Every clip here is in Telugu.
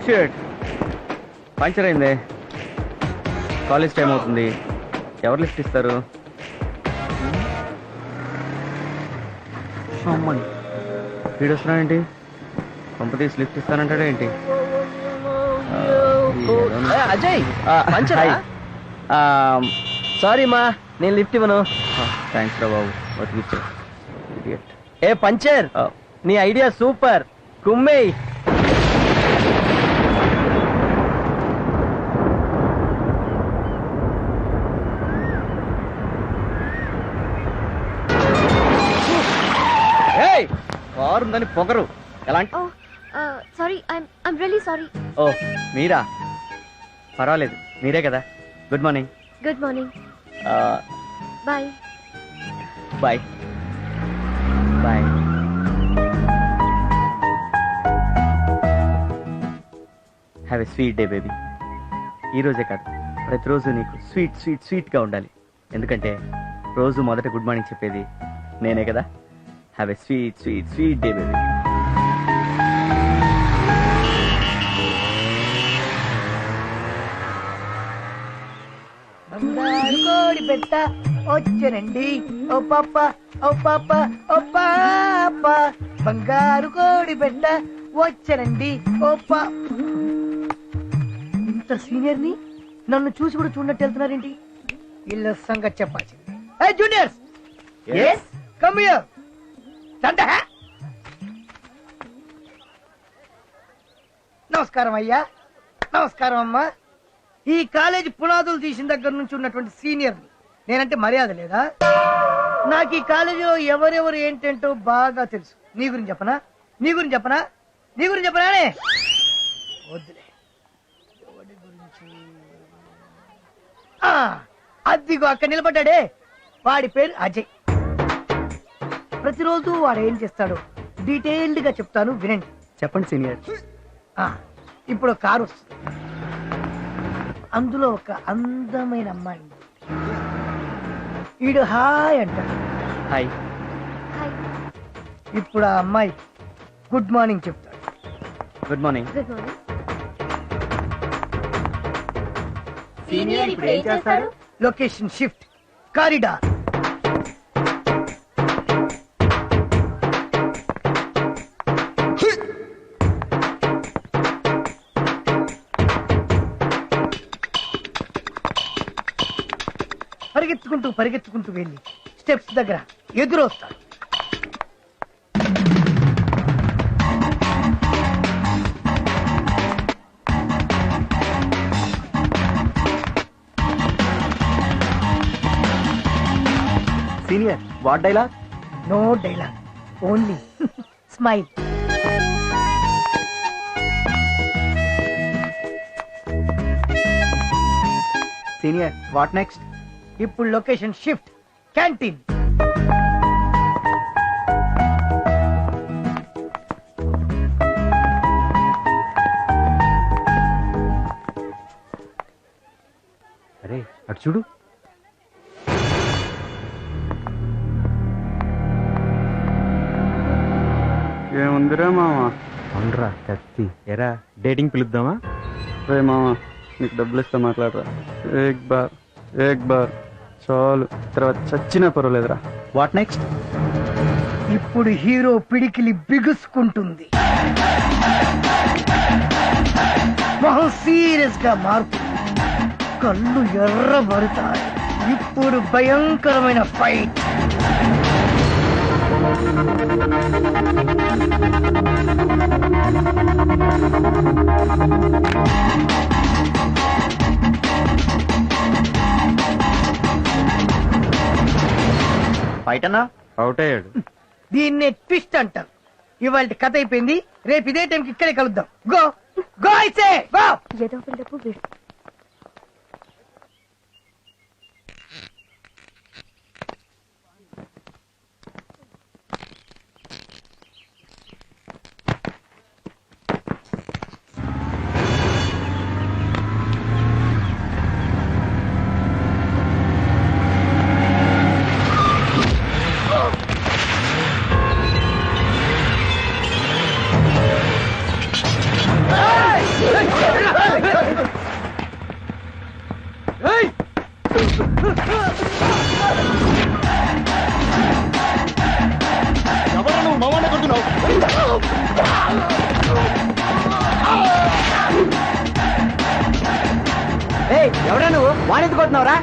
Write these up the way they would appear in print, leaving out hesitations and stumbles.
షిట్, పంచర్ అయింది. కాలేజ్ టైం అవుతుంది. ఎవరు లిఫ్ట్ ఇస్తారు? అమ్మని వీడు వస్తున్నాడేంటి? కంపెనీస్ లిఫ్ట్ ఇస్తానంటాడేంటి? అజయ్ సారీ మా, నేను లిఫ్ట్ ఇవ్వను. థ్యాంక్స్ రా బాబు, బతికిచ్చా. ఏ పంచర్, నీ ఐడియా సూపర్. కుమ్మే కారుందని పొగరు. ఎలాంటి? Sorry, I'm really sorry. ఓ మీరా? పర్వాలేదు, మీరే కదా. Good morning. Good morning. Bye bye bye. Have a sweet day baby. ఈరోజే కాదు, ప్రతిరోజు నీకు స్వీట్ స్వీట్ స్వీట్గా ఉండాలి. ఎందుకంటే రోజు మొదట గుడ్ మార్నింగ్ చెప్పేది నేనే కదా. Have a sweet sweet sweet day baby. బంగారు కోడి పెట్ట వచ్చనండి ఓ పాప ఓ పాప ఓ పాప, బంగారు కోడి పెట్ట వచ్చనండి ఓ పా. ఇంత సీనియర్ ని నన్ను చూసి కూడా చూడనట్టు వెళ్తున్నారేంటి? వీళ్ళ సంగతి చెప్పాల్సింది. ఏ జూనియర్స్, కమ్ హియర్. నమస్కారం అయ్యా. నమస్కారం అమ్మా. ఈ కాలేజీ పునాదులు తీసిన దగ్గర నుంచి ఉన్నటువంటి సీనియర్, నేనంటే మర్యాద లేదా? నాకు ఈ కాలేజీలో ఎవరెవరు ఏంటంటో బాగా తెలుసు. నీ గురించి చెప్పనా? నీ గురించి చెప్పనా? నీ గురించి చెప్పనానే? వద్దులే. ఎవరి గురించి? అదిగో అక్కడ నిలబడ్డాడే, వాడి పేరు అజయ్. ప్రతిరోజు వాడు ఏం చేస్తాడో డీటెయిల్డ్ గా చెప్తాను, వినండి. చెప్పండి సీనియర్. ఇప్పుడు కారు వస్తుంది, అందులో ఒక అందమైన అమ్మాయి. ఈడు హాయ్ అంటాడు. హాయ్. ఇప్పుడు ఆ అమ్మాయి గుడ్ మార్నింగ్ చెప్తాడు. Good morning. Good morning. Senior ఇప్పుడు ఏం చేస్తారు? Location shift, corridor. పరిగెత్తుకుంటూ పరిగెత్తుకుంటూ వెళ్ళి స్టెప్స్ దగ్గర ఎదురొస్తాడు. Senior, what dialogue? No dialogue, only smile. Senior, what next? ఇప్పుడు లొకేషన్ షిఫ్ట్, క్యాంటీన్. అరే అటు చూడు. ఏముందిరా మామ? అవునరా కత్తి. ఎరా డేటింగ్ పిలుద్దామా? రే మామ, నీకు డబ్బులు ఇస్తా, మాట్లాడరా. ఏక్ బార్ చాలు, తర్వాత చచ్చినా పర్వాలేదురా. What next? ఇప్పుడు హీరో పిడికిలి బిగుసుకుంటుంది, మొహం సీరియస్ గా మారుతుంది, కళ్ళు ఎర్రబడతాయి. ఇప్పుడు భయంకరమైన ఫైట్. ఫైట్ అన్నా? అవుట్ అయ్యాడు. దీన్నే ట్విస్ట్ అంటారు. ఇవాళ కథ అయిపోయింది, రేపు ఇదే టైంకి ఇక్కడే కలుద్దాం. గో గో ఐసే గో. ఏదో పిల్లపు వీడు. Hey! ఎవరు నువ్వు మమ్మల్ని కొడుతున్నావు? ఎవడా నువ్వు వాడెందుకు కొడుతున్నావురా?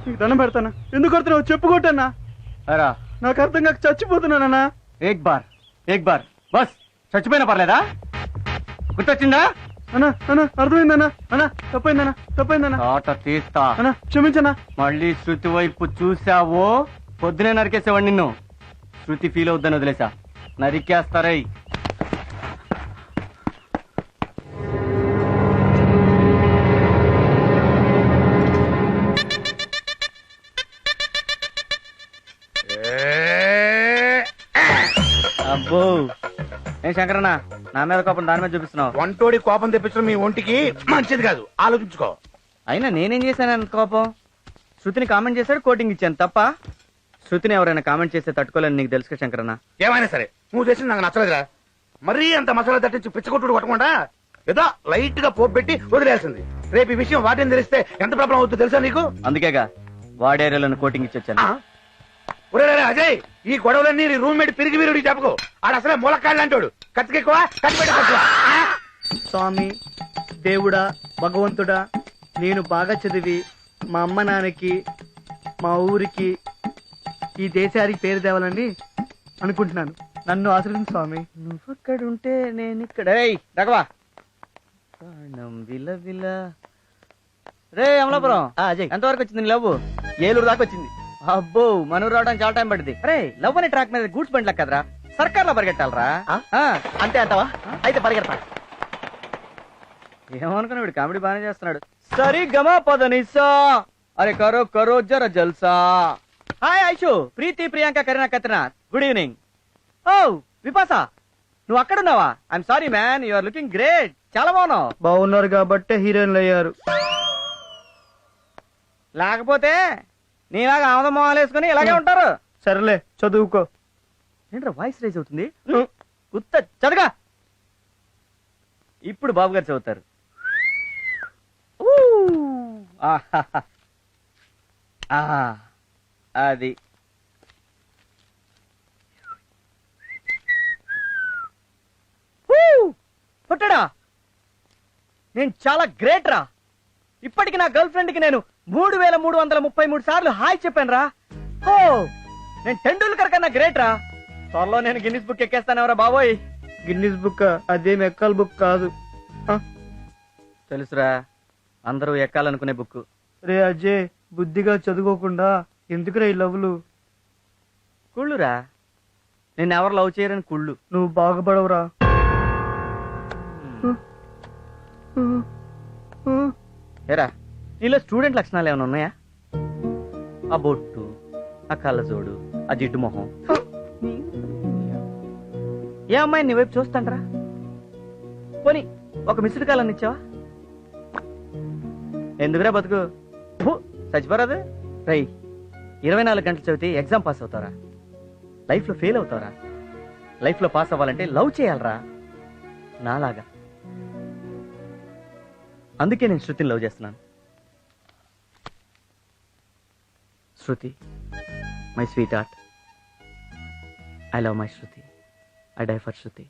నీకు దండం పెడతానా? ఎందుకు కొడుతున్నావు? చెప్పు కొట్టన్నా. అరా నాకు అర్థం కాక చచ్చిపోతున్నానన్నా. ఏక్ బార్ బస్ చచ్చిపోయినా పర్లేదా? గుర్తొచ్చిందా? అన్నా అన్నా అర్థమైందన్నా. అన్నా తప్పైందన్నా. ఆట తీస్తా. అన్నా క్షమించన్నా. మళ్ళీ శృతి వైపు చూసావో పొద్దునే నరికేసేవాడు నిన్ను. శృతి ఫీల్ అవుద్దని వదిలేసా. నరికేస్తారై. అబ్బో ఏం శంకరన్న, నా మీద కోపం దాని మీద చూపిస్తున్నావు. వంటోడి కోపం తెప్పించడం మీ ఒంటికి మంచిది కాదు, ఆలోచించుకో. అయినా నేనేం చేశాను అంత కోపం? శృతిని కామెంట్ చేశాడు, కోటింగ్ ఇచ్చాను తప్ప. శృతిని ఎవరైనా కామెంట్ చేస్తే తట్టుకోలేని నీకు తెలుసు శంకరన్న. ఏమైనా సరే నువ్వు చేసింది నాకు నచ్చలేదురా. మరీ అంత మసాలా తట్టించి పిచ్చకొట్టుడు కొట్టకుండా ఏదో లైట్ గా పోపు పెట్టి వదిలేసింది. రేపు ఈ విషయం వాటిని తెలిస్తే ఎంత ప్రాబ్లం అవుతుందో తెలుసా నీకు? అందుకేగా వాడేరియాలను కోటింగ్ ఇచ్చి వచ్చాను. ఒరే అజయ్, ఈ గొడవలన్నీ నీ రూమ్మేట్ పిరిగి వీరుడి చెప్పుకో. ఆడు అసలే మూలకాళ్ళు అంటాడు. కత్తికెక్కువ కత్తిపెట్ట తక్కువ. స్వామి, దేవుడా, భగవంతుడా, నేను బాగా చదివి మా అమ్మ నాన్నకి, మా ఊరికి, ఈ దేశానికి పేరు తేవాలని అనుకుంటున్నాను. నన్ను ఆశ్రయించు స్వామి. నువ్వక్కడుంటే నేను ఇక్కడ. రఘవా విల రే అమలాపురం, అజయ్ ఎంతవరకు వచ్చింది నీ లవ్? ఏలూరు దాకా వచ్చింది. అబ్బో మనూరు రావడానికి చాలా టైం పడుతుంది. అరే లవ్ అనే ట్రాక్ మీద గూడ్స్ బండి కదరా, సర్కార్ లో పరిగెట్టాలరా. అంతే అంటావా? అయితే పరిగెడతా. ఏమనుకున్నా వీడు కామెడీ బాగానే చేస్తున్నాడు. సరి గమా పదనిసా, అరే కరో కరో జర జల్సా. Hi Aishu, Preethi, Priyanka, Kareena, Katrina, good evening. ఓ విపాసా, నువ్వు అక్కడున్నావా? I'm sorry man, you are looking great. చాలా బాగున్నావు. బాగున్నారు కాబట్టే హీరోయిన్లు అయ్యారు. లేకపోతే నీలాగా ఆమద మొహాలు వేసుకుని ఇలాగే ఉంటారు. సరేలే, చదువుకో. ఏంట్రా వాయిస్ రైజ్ అవుతుంది? ఉత్త చదగా. ఇప్పుడు బాబు గారు చదువుతారు. ఊ, ఆహాహా. ఆహా, అది ఊ, పుట్టడా, నేను చాలా గ్రేట్ రా. ఇప్పటికి నా గర్ల్ ఫ్రెండ్ కి నేను 3333 సార్లు హాయ్ చెప్పాను రా. ఓ నేను టెండూల్కర్ కన్నా గ్రేట్ రా. త్వరలో నేను గిన్నిస్ బుక్ ఎక్కేస్తానవరా బాబోయ్. గిన్నిస్ బుక్ అదేం ఎక్కల బుక్ కాదు. తెలుసురా, అందరూ ఎక్కాలనుకునే బుక్. రే అజయ్, బుద్ధిగా చదువుకోకుండా ఎందుకురా ఈ లవ్లు? కుళ్ళురా, నేను ఎవరు లవ్ చేయరని కుళ్ళు. నువ్వు బాగుపడవురా. ఏరా, నీలో స్టూడెంట్ లక్షణాలు ఏమైనా ఉన్నాయా? ఆ బొట్టు, ఆ కళ్ళజోడు, ఆ జిడ్డు మొహం. ఏ అమ్మాయిని నీ వైపు చూస్తాంటరా? పోనీ ఒక మిస్డ్ కాల్ అని ఇచ్చావా? ఎందుకురా బతుకు, చచ్చిపోరాదు. రై 24 గంటలు చదివితే ఎగ్జామ్ పాస్ అవుతారా? లైఫ్ లో ఫెయిల్ అవుతారా? లైఫ్ లో పాస్ అవ్వాలంటే లవ్ చేయాలరా, నాలాగా. అందుకే నేను శృతిని లవ్ చేస్తున్నాను. Shruti, my sweetheart, I love my Shruti, I die for Shruti.